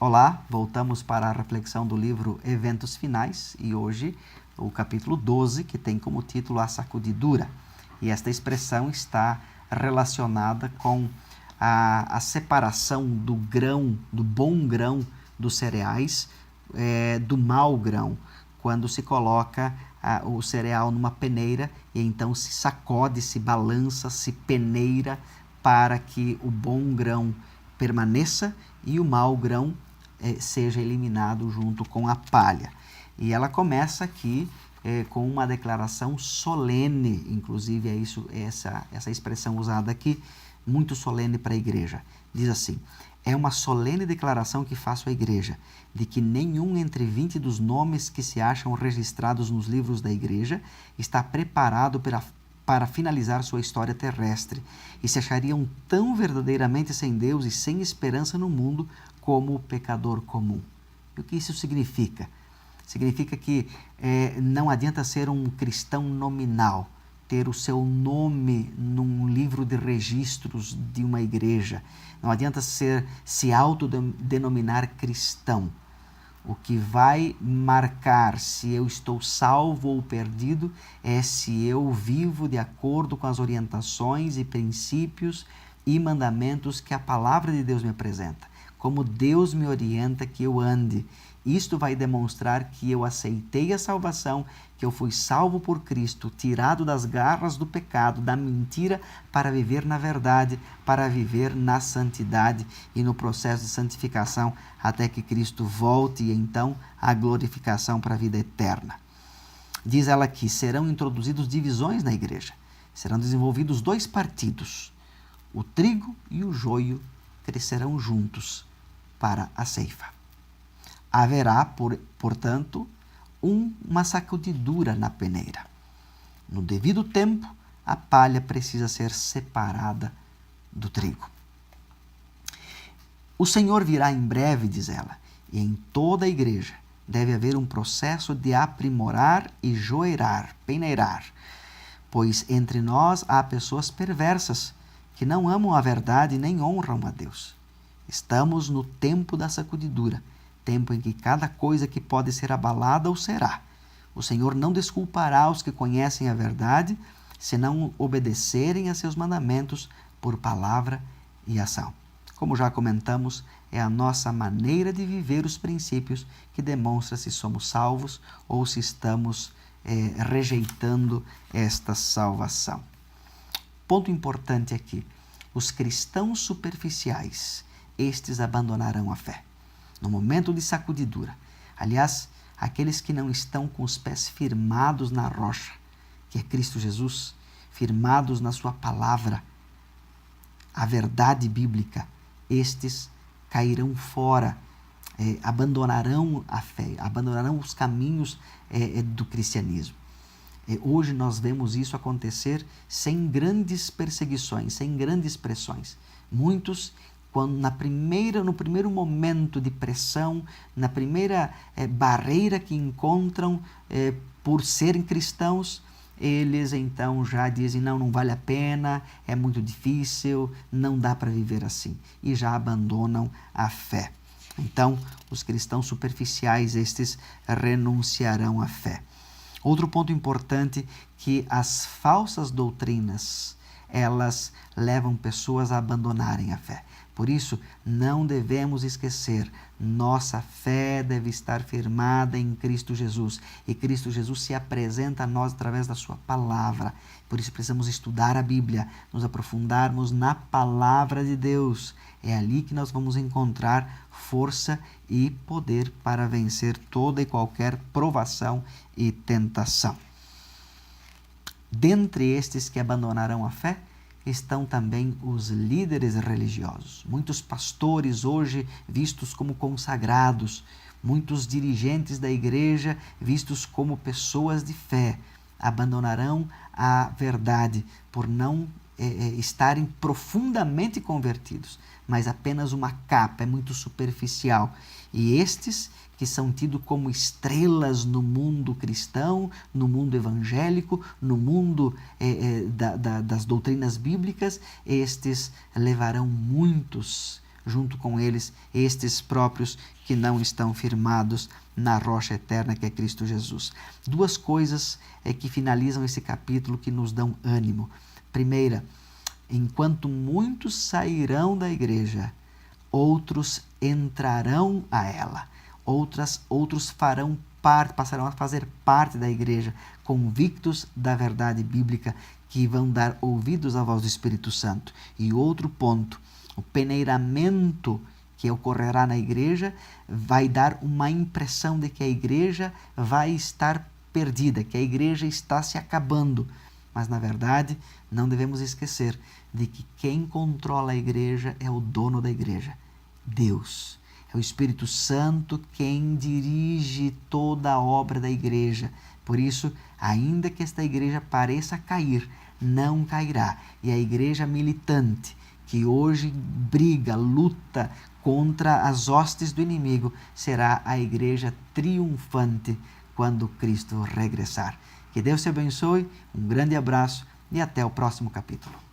Olá, voltamos para a reflexão do livro Eventos Finais e hoje o capítulo 12, que tem como título A Sacudidura. E esta expressão está relacionada com a separação do grão, do bom grão dos cereais, do mau grão, quando se coloca o cereal numa peneira e então se sacode, se balança, se peneira para que o bom grão permaneça e o mau grão seja eliminado junto com a palha. E ela começa aqui com uma declaração solene, inclusive essa expressão usada aqui, muito solene para a igreja. Diz assim: é uma solene declaração que faço à igreja, de que nenhum entre 20 dos nomes que se acham registrados nos livros da igreja está preparado para finalizar sua história terrestre, e se achariam tão verdadeiramente sem Deus e sem esperança no mundo como o pecador comum. E o que isso significa? Significa que não adianta ser um cristão nominal, ter o seu nome num livro de registros de uma igreja. Não adianta se autodenominar cristão. O que vai marcar se eu estou salvo ou perdido é se eu vivo de acordo com as orientações e princípios e mandamentos que a palavra de Deus me apresenta. Como Deus me orienta que eu ande. Isto vai demonstrar que eu aceitei a salvação, que eu fui salvo por Cristo, tirado das garras do pecado, da mentira, para viver na verdade, para viver na santidade e no processo de santificação, até que Cristo volte e então a glorificação para a vida eterna. Diz ela que serão introduzidos divisões na igreja, serão desenvolvidos 2 partidos, o trigo e o joio crescerão juntos para a ceifa. Haverá, portanto, uma sacudidura na peneira. No devido tempo, a palha precisa ser separada do trigo. O Senhor virá em breve, diz ela, e em toda a igreja deve haver um processo de aprimorar e joeirar, peneirar, pois entre nós há pessoas perversas que não amam a verdade nem honram a Deus. Estamos no tempo da sacudidura, tempo em que cada coisa que pode ser abalada o será. O Senhor não desculpará os que conhecem a verdade, se não obedecerem a seus mandamentos por palavra e ação. Como já comentamos, é a nossa maneira de viver os princípios que demonstra se somos salvos ou se estamos rejeitando esta salvação. Ponto importante aqui: os cristãos superficiais, estes abandonarão a fé no momento de sacudidura. Aliás, aqueles que não estão com os pés firmados na rocha, que é Cristo Jesus, firmados na sua palavra, a verdade bíblica, estes cairão fora, abandonarão a fé, abandonarão os caminhos do cristianismo. Hoje nós vemos isso acontecer sem grandes perseguições, sem grandes pressões. Muitos, no primeiro momento de pressão, na primeira barreira que encontram por serem cristãos, eles então já dizem: não vale a pena, é muito difícil, não dá para viver assim, e já abandonam a fé. Então, os cristãos superficiais, estes renunciarão à fé. Outro ponto importante, que as falsas doutrinas, elas levam pessoas a abandonarem a fé. Por isso, não devemos esquecer, nossa fé deve estar firmada em Cristo Jesus. E Cristo Jesus se apresenta a nós através da sua palavra. Por isso precisamos estudar a Bíblia, nos aprofundarmos na palavra de Deus. É ali que nós vamos encontrar força e poder para vencer toda e qualquer provação e tentação. Dentre estes que abandonarão a fé, estão também os líderes religiosos. Muitos pastores hoje vistos como consagrados, muitos dirigentes da igreja vistos como pessoas de fé, abandonarão a verdade por não estarem profundamente convertidos, mas apenas uma capa, é muito superficial. E estes que são tidos como estrelas no mundo cristão, no mundo evangélico, no mundo das doutrinas bíblicas, estes levarão muitos junto com eles estes próprios que não estão firmados na rocha eterna que é Cristo Jesus. Duas coisas que finalizam esse capítulo que nos dão ânimo. Primeira, enquanto muitos sairão da igreja, outros entrarão a ela. Outros farão parte, passarão a fazer parte da igreja, convictos da verdade bíblica, que vão dar ouvidos à voz do Espírito Santo. E outro ponto, o peneiramento que ocorrerá na igreja vai dar uma impressão de que a igreja vai estar perdida, que a igreja está se acabando. Mas, na verdade, não devemos esquecer de que quem controla a igreja é o dono da igreja, Deus. É o Espírito Santo quem dirige toda a obra da igreja. Por isso, ainda que esta igreja pareça cair, não cairá. E a igreja militante, que hoje briga, luta contra as hostes do inimigo, será a igreja triunfante quando Cristo regressar. Que Deus te abençoe, um grande abraço e até o próximo capítulo.